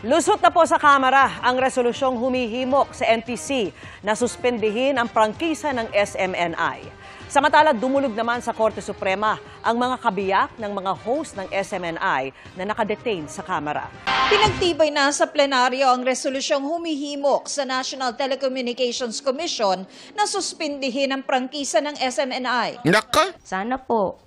Lusot na po sa Kamara ang resolusyong humihimok sa NTC na suspendihin ang prangkisa ng SMNI. Samantala, dumulog naman sa Korte Suprema ang mga kabiyak ng mga host ng SMNI na nakadetain sa Kamara. Pinagtibay na sa plenaryo ang resolusyong humihimok sa National Telecommunications Commission na suspindihin ang prangkisa ng SMNI. Naka! Sana po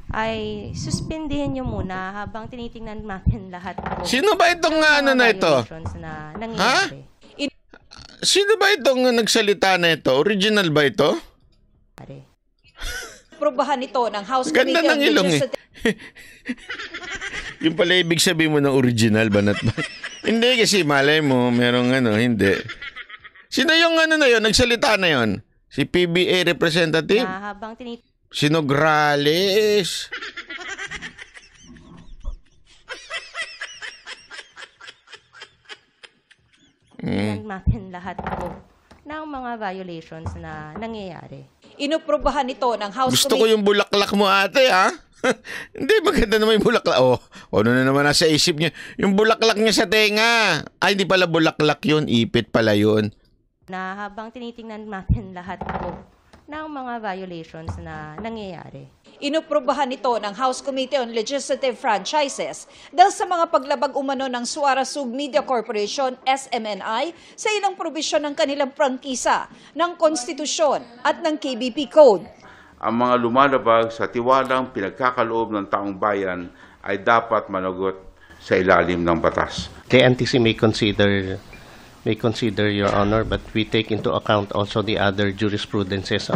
ay suspindihin nyo muna habang tinitingnan natin lahat po. Sino ba itong ano na ito? Na nangyayari. Sino ba itong nagsalita na ito? Original ba ito? Aprobahan ito ng House Ganda Committee ng on ilong Legislative... Yung pala ibig sabihin mo ng original banat ba? Hindi kasi malay mo, merong hindi. Sino yung na yun? Nagsalita na yun? Si PBA representative? Na habang Sino Grales? tinitingnan natin lahat po ng mga violations na nangyayari. Inoprubahan ito ng House Gusto ko yung bulaklak mo ate ha? Hindi, maganda naman yung bulaklak. Ano na naman nasa isip niya? Yung bulaklak niya sa tenga. Ay, hindi pala bulaklak yun. Ipit pala yun. Na habang tinitingnan natin lahat po ng mga violations na nangyayari. Inoprubahan ito ng House Committee on Legislative Franchises dahil sa mga paglabag umano ng Suara Sub Media Corporation, SMNI, sa ilang probisyon ng kanilang prangkisa, ng konstitusyon at ng KBP Code. Ang mga lumalabag sa tiwalang pinagkakaloob ng taong bayan ay dapat managot sa ilalim ng batas. The NTC may consider, Your Honor, but we take into account also the other jurisprudences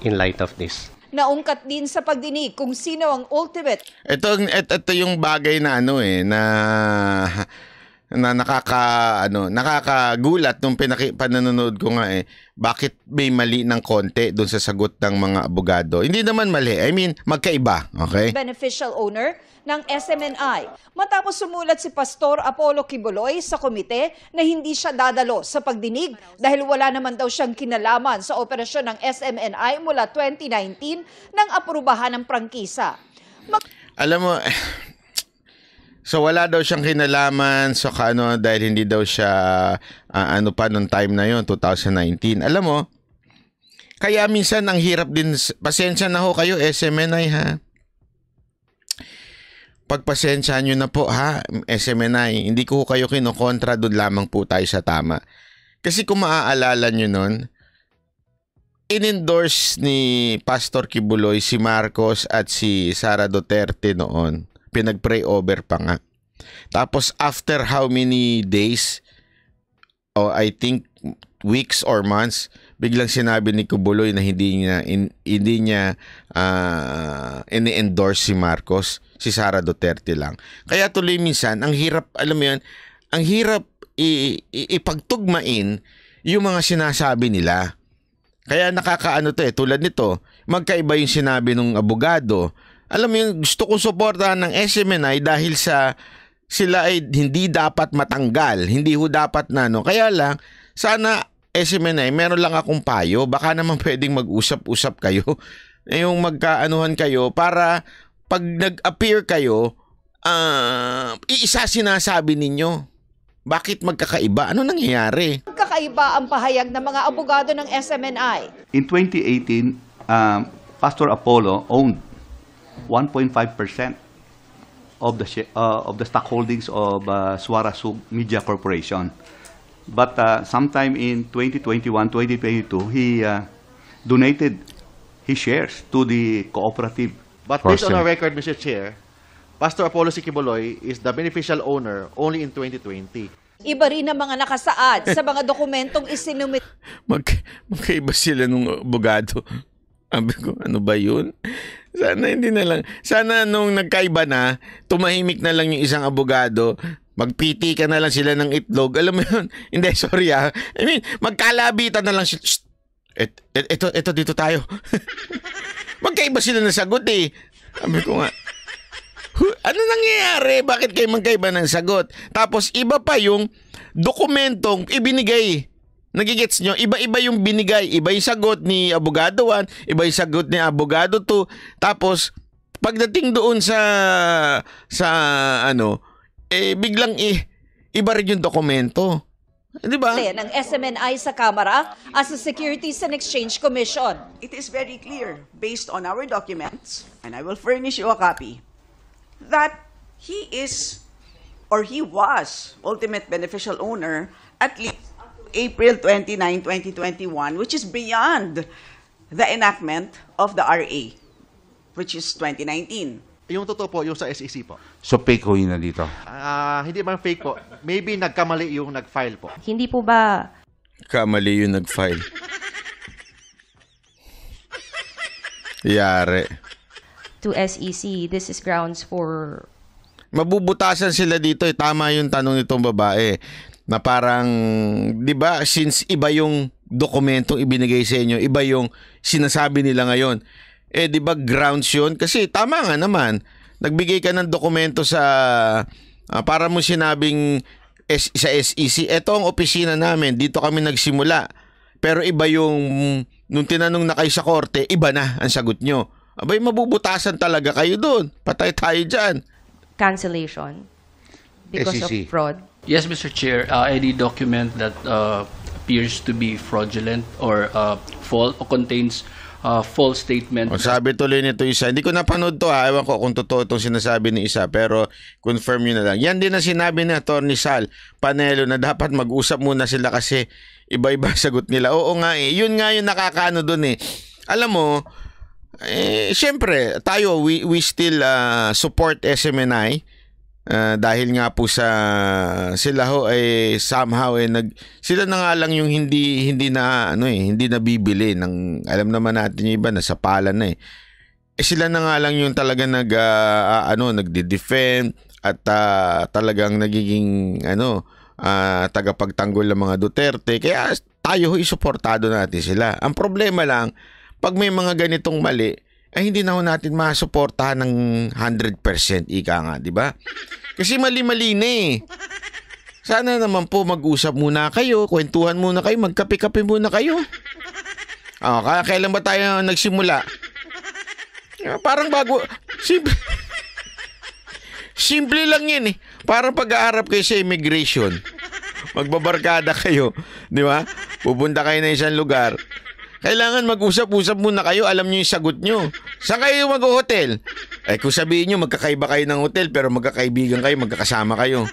in light of this. Naungkat din sa pagdinig kung sino ang ultimate. Ito yung bagay na nakakagulat nung pananonood ko nga bakit may mali ng konti doon sa sagot ng mga abogado. Hindi naman mali. I mean, magkaiba. Okay? Beneficial owner ng SMNI matapos sumulat si Pastor Apollo Kibuloy sa komite na hindi siya dadalo sa pagdinig dahil wala naman daw siyang kinalaman sa operasyon ng SMNI mula 2019 nang aprubahan ng prangkisa. Alam mo, so wala daw siyang kinalaman so dahil hindi daw siya pa nung time na yon 2019. Alam mo, kaya minsan ang hirap din, pasensya na ho kayo SMNI ha. Pagpasensya nyo na po ha, SMNI, hindi ko kayo kinokontra, doon lamang po tayo sa tama. Kasi kung maaalala nyo nun, in-endorse ni Pastor Kibuloy si Marcos at si Sara Duterte noon. Pinag-pray over pa nga. Tapos after how many days, I think weeks or months, biglang sinabi ni Kibuloy na hindi niya ini-endorse si Marcos, si Sara Duterte lang. Kaya tuloy minsan, ang hirap, alam mo yun, ang hirap ipagtugmain yung mga sinasabi nila. Kaya nakakaano tulad nito, magkaiba yung sinabi ng abogado. Alam mo yung gusto kong suportahan ng SMNI dahil sila ay hindi dapat matanggal, hindi ho dapat Kaya lang, sana SMNI, meron lang akong payo, baka naman pwedeng mag-usap-usap kayo, yung magkaanuhan kayo para pag nag-appear kayo, iisa sinasabi ninyo. Bakit magkakaiba? Ano nangyayari? Magkakaiba ang pahayag ng mga abogado ng SMNI. In 2018, Pastor Apollo owned 1.5% of the stock holdings of Suara Sub Media Corporation. But sometime in 2021-2022, he donated his shares to the cooperative. But based on our record, Mr. Chair, Pastor Apollo Kibuloy is the beneficial owner only in 2020. Iba rin ang mga nakasaad sa mga dokumentong isinumit. Magkaiba sila nung abogado. Sabi ko, ano ba yun? Sana hindi na lang. Sana nung nagkaiba na, tumahimik na lang yung isang abogado, magpiti ka na lang sila ng itlog. Alam mo yun? Hindi, sorry I mean, magkalabitan na lang sila. Ito dito tayo. Magkaiba sila na sagot Sabi ko nga, ano nangyayari? Bakit kayo magkaiba ng sagot? Tapos iba pa yung dokumentong ibinigay. Nagigets nyo? Iba-iba yung binigay. Iba yung sagot ni Abogado 1, iba yung sagot ni Abogado 2. Tapos, pagdating doon sa biglang iba rin yung dokumento. Di ba? ng SMNI sa Kamara as a Securities and Exchange Commission. It is very clear, based on our documents, and I will furnish you a copy, that he is or he was ultimate beneficial owner at least April 29, 2021, which is beyond the enactment of the RA, which is 2019. Yung totoo po, yung sa SEC po. So fake ho yun na dito. Hindi man fake po. Maybe nagkamali yung nag-file po. Hindi po ba Kamali yung nag-file. Yari. to SEC, this is grounds for Mabubutasan sila dito. Tama yung tanong nitong babae. Na parang, di ba, since iba yung dokumentong ibinigay sa inyo, iba yung sinasabi nila ngayon. Di ba grounds yun? Kasi tama nga naman. Nagbigay ka ng dokumento sa, para mo sinabing sa SEC, eto ang opisina namin, dito kami nagsimula. Pero iba yung, nung tinanong na kayo sa korte, iba na ang sagot nyo. Abay, mabubutasan talaga kayo doon. Patay tayo dyan. cancellation because SEC. of fraud. Yes, Mr. Chair. Any document that appears to be fraudulent or false or contains false statement. O, sabi tuloy nito isa, hindi ko napanood to ha, ewan ko kung totoo itong sinasabi ni isa, pero confirm nyo na lang. Yan din ang sinabi ni Atty. Sal Panelo na dapat mag-usap muna sila kasi iba-iba sagot nila. Oo nga yun nga yung nakakaano dun Alam mo, syempre, tayo, we still support SMNI. Dahil nga po sa sila ho ay somehow sila na nga lang yung hindi na hindi nabibili ng, alam naman natin yung iba nasa pala na sila na nga lang yung talaga nagde-defend at talagang nagiging tagapagtanggol ng mga Duterte, kaya tayo ho isuportado natin sila. Ang problema lang, pag may mga ganitong mali, ay hindi na ho natin masuportahan ng 100% ika nga, di ba? Kasi mali-mali na Sana naman po mag-usap muna kayo, kwentuhan muna kayo, magkape-kape muna kayo. Kailan ba tayo nagsimula? Parang bago, simple lang yan Parang pag-aarap kayo sa immigration. Magbabarkada kayo, di ba? Pupunta kayo na isang lugar. Kailangan mag-usap-usap muna kayo, alam nyo yung sagot nyo. Saan kayo mag-hotel? Kung sabihin nyo, magkakaiba kayo ng hotel, pero magkakaibigan kayo, magkakasama kayo.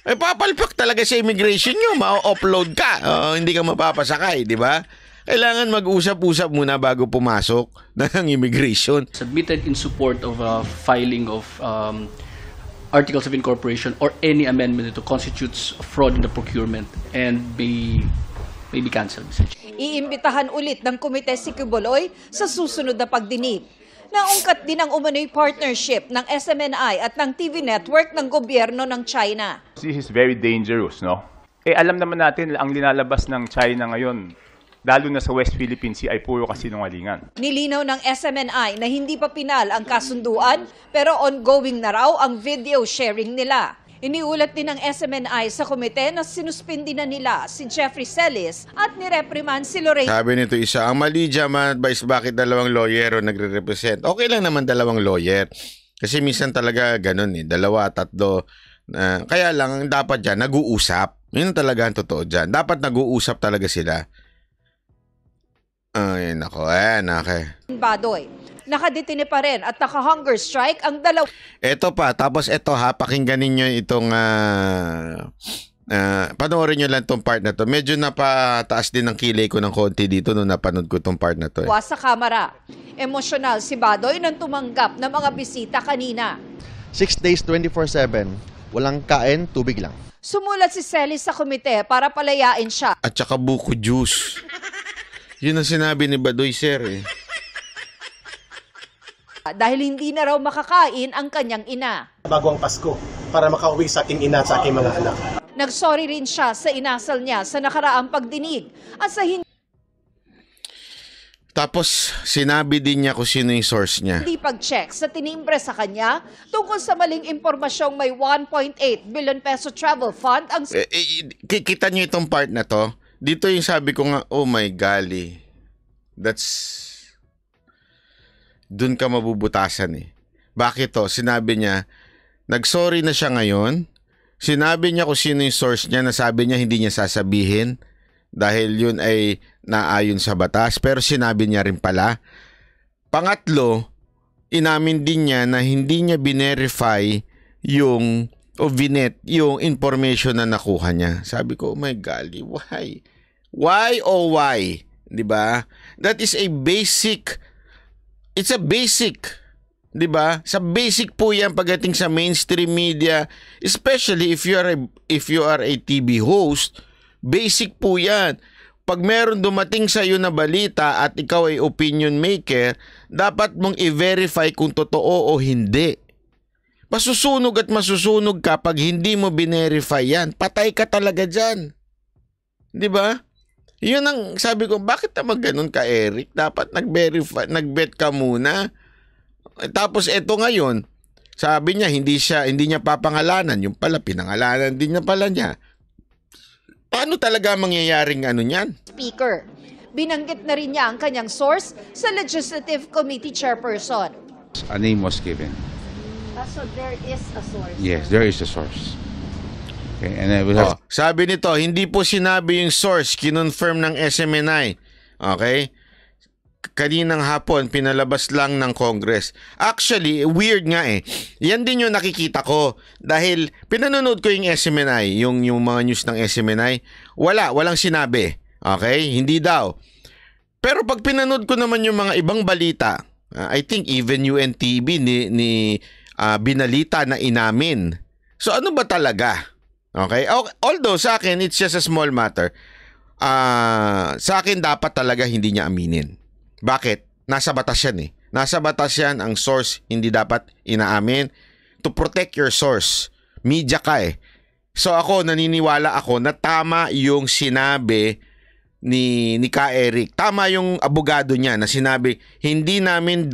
Papalpak talaga sa immigration nyo, ma-upload ka. Hindi ka mapapasakay, di ba? Kailangan mag-usap-usap muna bago pumasok ng immigration. Submitted in support of filing of articles of incorporation or any amendment that constitutes fraud in the procurement and may be cancelled, Mr. Chair. Iimbitahan ulit ng komite si Quiboloy sa susunod na pagdinig. Naungkat din ang umano'y partnership ng SMNI at ng TV network ng gobyerno ng China. This is very dangerous, no? Alam naman natin ang linalabas ng China ngayon, lalo na sa West Philippine Sea, ay puro kasinungalingan. Nilinaw ng SMNI na hindi pa pinal ang kasunduan pero ongoing na raw ang video sharing nila. Iniulat din ng SMNI sa komite na sinuspindi na nila si Jeffrey Celis at nireprimand si Lorraine. Sabi nito isa, ang mali dyan advice bakit dalawang lawyer o nagre-represent. Okay lang naman dalawang lawyer. Kasi minsan talaga ganun dalawa, tatlo. Kaya lang dapat dyan, nag-uusap. Yun talaga ang totoo dyan. Dapat nag-uusap talaga sila. Ay, nako. Okay. Badoy. Nakadetine pa rin at naka-hunger strike ang dalawa. Eto pa, tapos eto pakinggan ninyo itong panoorin nyo lang itong part na to. Medyo napataas din ang kilay ko ng konti dito nung napanood ko itong part na to. Sa kamera. Emosyonal si Badoy nang tumanggap ng mga bisita kanina. 6 days, 24/7. Walang kain, tubig lang. Sumulat si Celis sa komite para palayain siya. At saka buko juice. Yun ang sinabi ni Badoy, sir Dahil hindi na raw makakain ang kanyang ina. Bago ang Pasko, para makauwi sa aking ina at sa aking mga anak. Nagsorry rin siya sa inasal niya sa nakaraang pagdinig at sa Tapos sinabi din niya kung sino yung source niya. hindi pag-check sa tinimbre sa kanya tungkol sa maling impormasyong may 1.8 billion peso travel fund ang Kita niyo itong part na to? Dito yung sabi ko nga, oh my golly. Dun ka mabubutasan Bakit to? Sinabi niya, nagsorry na siya ngayon Sinabi niya kung sino yung source niya, nasabi niya hindi niya sasabihin dahil yun ay naayon sa batas, pero sinabi niya rin pala. Pangatlo, inamin din niya na hindi niya binerify yung o vinet yung information na nakuha niya. Sabi ko, oh my golly, why? Why oh why? 'Di ba? That is a basic, it's a basic, 'di ba? Sa basic po 'yan pagdating sa mainstream media, especially if you are a TV host, basic po 'yan. Pag meron dumating sa iyo na balita at ikaw ay opinion maker, dapat mong i-verify kung totoo o hindi. Masusunog at masusunog ka pag hindi mo binerify yan. Patay ka talaga dyan. Di ba? Yun ang sabi ko, bakit naman ganun ka, Eric? Dapat nag-bet ka muna. Tapos eto ngayon, sabi niya, hindi niya papangalanan. Yung pala, pinangalanan din niya pala niya. Paano talaga mangyayaring ano niyan? Speaker. Binanggit na rin niya ang kanyang source sa Legislative Committee Chairperson. A name was given. So there is a source. Yes, there is a source. Okay, and I will have... Sabi nito, hindi po sinabi yung source, kinonfirm ng SMNI. Okay? Kaninang hapon, pinalabas lang ng Congress. Actually, weird nga eh. Yan din yung nakikita ko. Dahil pinanonood ko yung SMNI, yung mga news ng SMNI, walang sinabi. Okay? Hindi daw. Pero pag pinanood ko naman yung mga ibang balita, I think even UNTV binalita na inamin. So ano ba talaga? Okay? Although sa akin, it's just a small matter. Sa akin dapat talaga hindi niya aminin. Bakit? Nasa batas yan eh. Nasa batas yan, ang source hindi dapat inaamin. To protect your source. Media ka eh. So ako, naniniwala ako na tama yung sinabi ni Ka Eric. Tama yung abogado niya na sinabi, hindi namin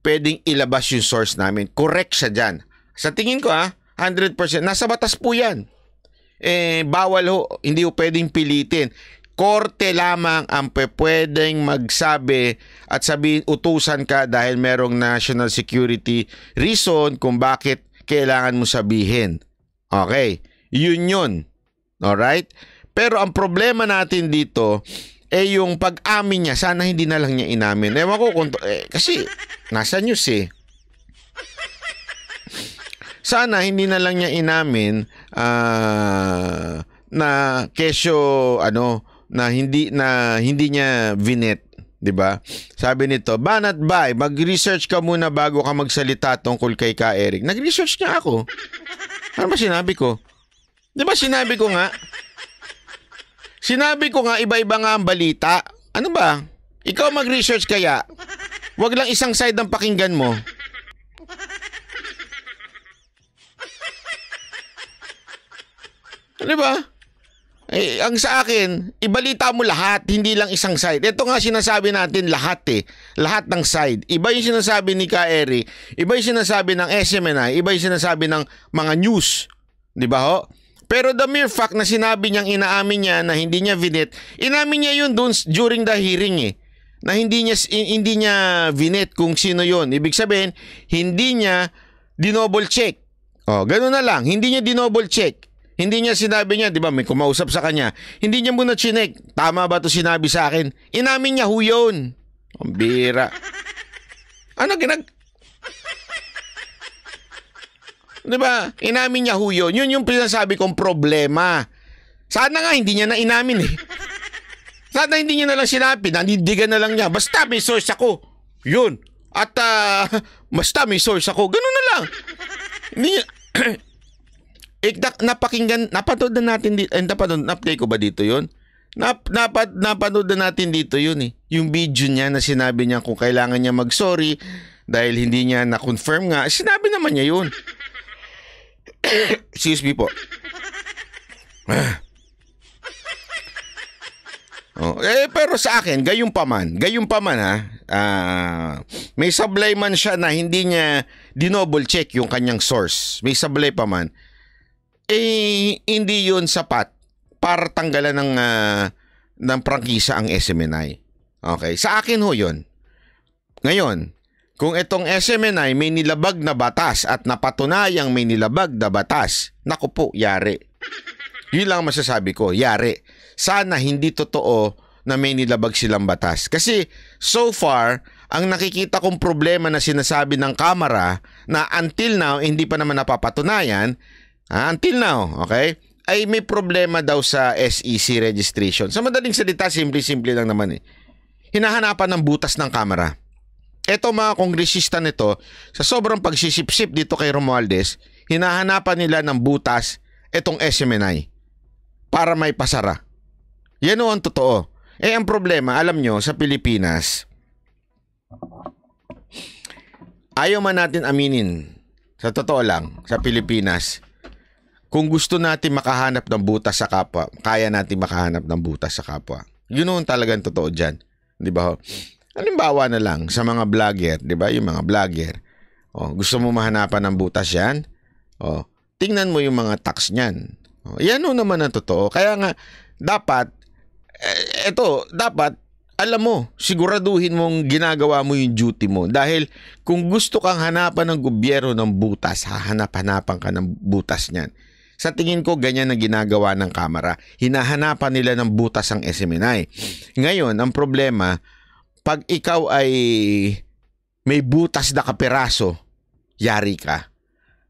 pwedeng ilabas yung source namin. Correct siya dyan. Sa tingin ko 100%. Nasa batas po yan. Bawal ho. Hindi ho pwedeng pilitin. Korte lamang ang pwedeng magsabi at sabihin utusan ka dahil merong national security reason kung bakit kailangan mo sabihin. Okay. Yun. Alright? Pero ang problema natin dito yung pag-amin niya, sana hindi na lang niya inamin. Ewan ko kasi nasa news eh. Sana hindi na lang niya inamin na kesyo na hindi niya vinet, 'di ba? Sabi nito, Banat Bay, mag-research ka muna bago ka magsalita tungkol kay Ka Eric. Nag-research nga ako. Ano ba sinabi ko? 'Di ba sinabi ko nga? Sinabi ko nga iba-iba nga ang balita. Ano ba? Ikaw mag-research kaya. Wag lang isang side ang pakinggan mo. Di ba? Ang sa akin, ibalita mo lahat, hindi lang isang side. Ito nga sinasabi natin lahat eh. Lahat ng side. Iba yung sinasabi ni Ka Eric, iba yung sinasabi ng SMNI, iba yung sinasabi ng mga news. Di ba ho? Pero the mere fact na sinabi niyang inaamin niya na hindi niya vinet, inamin niya yun dun during the hearing eh. Na hindi niya vinet kung sino yun. Ibig sabihin, hindi niya dinoble check. Ganun na lang. Hindi niya dinoble check. Hindi niya sinabi niya, di ba, may kumausap sa kanya. Hindi niya muna chinek. Tama ba to sinabi sa akin? Inamin niya ho yun. Ang bira. Di ba? Inamin niya ho yun. Yun yung pinasabi kong problema. Sana nga hindi niya na inamin eh. Sana hindi niya na lang sinabi. Nanindigan na lang niya. Basta may source ako. Yun. At basta may source ako. Ganun na lang. Hindi niya... napanood na natin dito. Update ko ba dito yun? Napanood na natin dito yun eh. Yung video niya na sinabi niya kung kailangan niya mag-sorry dahil hindi niya na-confirm nga. Sinabi naman niya yun. Excuse me po. Pero sa akin, gayong paman may sablay man siya na hindi niya dinoble check yung kanyang source. May sablay pa man. Hindi yun sapat para tanggalan ng prangkisa ang SMNI. Okay? Sa akin ho yun. Ngayon, Kung itong SMNI may nilabag na batas at napatunayang may nilabag na batas, naku po, yari. Yun lang masasabi ko, yari. Sana hindi totoo na may nilabag silang batas. Kasi so far, ang nakikita kong problema na sinasabi ng Kamara na until now, hindi pa naman napapatunayan, until now, okay, ay may problema daw sa SEC registration. Sa madaling salita, simple-simple lang naman eh. Hinahanapan ng butas ng Kamara. Eto mga kongresista nito, sa sobrang pagsisipsip dito kay Romualdez, hinahanapan nila ng butas etong SMNI para may pasara. Yan o ang totoo. Eh ang problema, alam nyo, sa Pilipinas, ayaw man natin aminin, sa totoo lang, sa Pilipinas, kung gusto natin makahanap ng butas sa kapwa, kaya natin makahanap ng butas sa kapwa. Yun o talagang totoo dyan. Di ba ho? Halimbawa na lang sa mga vlogger, 'di ba? Yung mga vlogger. Oh, gusto mo mahanapan ng butas 'yan? Oh, tingnan mo yung mga tax niyan. Oh, 'yan o naman ang totoo. Kaya nga dapat dapat alam mo, siguraduhin mong ginagawa mo yung duty mo dahil kung gusto kang hanapan ng gobyerno ng butas, hahanap-hanapan ka ng butas niyan. Sa tingin ko, ganyan ang ginagawa ng Kamara. Hinahanapan nila ng butas ang SMNI. Ngayon, ang problema, pag ikaw ay may butas na kapiraso, yari ka.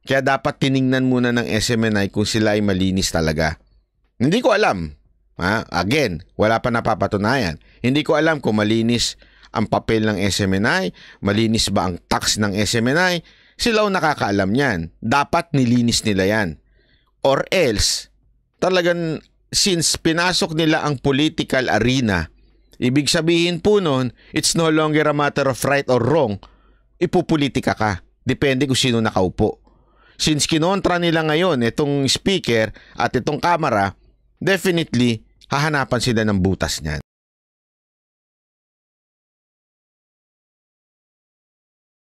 Kaya dapat tiningnan muna ng SMNI kung sila ay malinis talaga. Hindi ko alam. Again, wala pa napapatunayan. Hindi ko alam kung malinis ang papel ng SMNI, malinis ba ang tax ng SMNI. Sila ang nakakaalam niyan. Dapat nilinis nila yan. Or else, talagang since pinasok nila ang political arena, ibig sabihin po nun, it's no longer a matter of right or wrong. Ipupolitika ka. Depende kung sino nakaupo. Since kinontra nila ngayon itong speaker at itong Kamara, definitely hahanapan sila ng butas niyan.